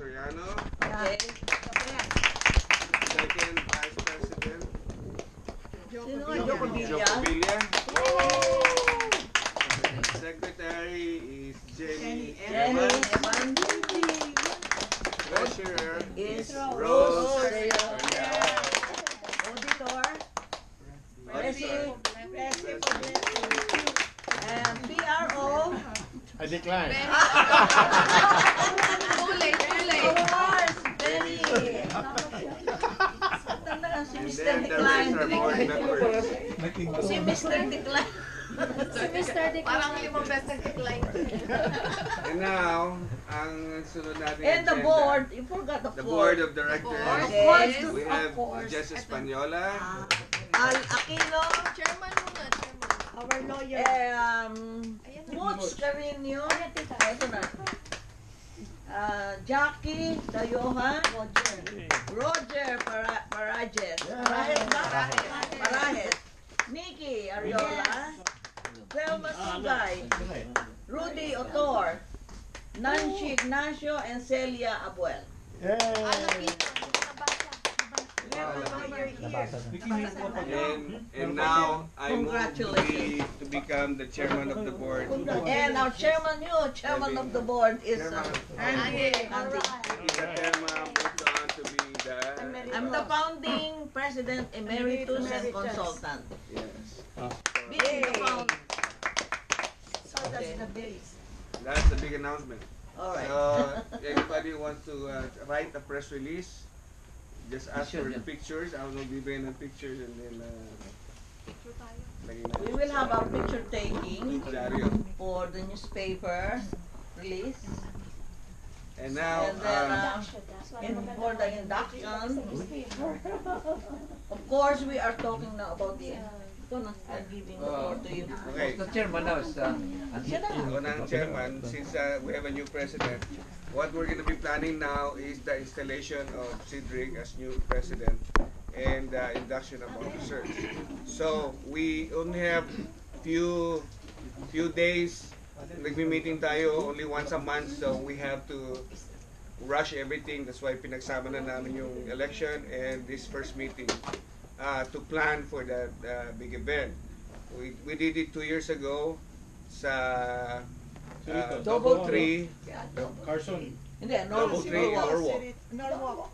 Soriano. Okay. Second Vice President, Joko Villa. Joko Villa. Secretary is Jenny Jenny Evans. Evans. Treasurer Is Rose. Rose. Auditor. Auditor. And PRO. I decline. Too late, too Of late. course, Benny. Tanda na si And Mr. then the rest Decline. are board members. Si Mr. Decline. Parang limang beses nag-decline. And now, ang sunod natin And the agenda, board, you forgot the the board board. of directors. Okay. We have Jess Española, Al Aquino. Chairman muna, chairman. Our lawyer. Moots Carino. Ito na. Jackie Dayohan. Roger Parajes. Parajes. Nikki Ariola. Thelma Sugay. Rudy Otor. Nancy Ignacio and Celia Abuel. and now I move Congratulations. to become the chairman of the board. And our new chairman of the board is Andy. Andy. Ikaterma moves on to be the... I'm the founding president emeritus and consultant. Yes. Being the founder. So that's the base. That's the big announcement. Alright. So, everybody wants to write a press release. Just ask for the pictures. I will bibigyan ng pictures and then lagay We natin will sa have our picture taking dyaryo. for the newspaper release. And now, And then for the induction, of course we are talking now about the I'm giving the floor to you. okay. The chairman now is Siya na. Ako na ang chairman, since we have a new president, what we're going to be planning now is the installation of Cedric as new president and the induction of officers. So we only have few days. Nagmi-meeting tayo only once a month, so we have to rush everything. That's why pinagsama na namin yung election and this first meeting to plan for that big event. We did it 2 years ago sa Double Tree, Carson. Hindi, Double Tree, Norwalk. Norwalk.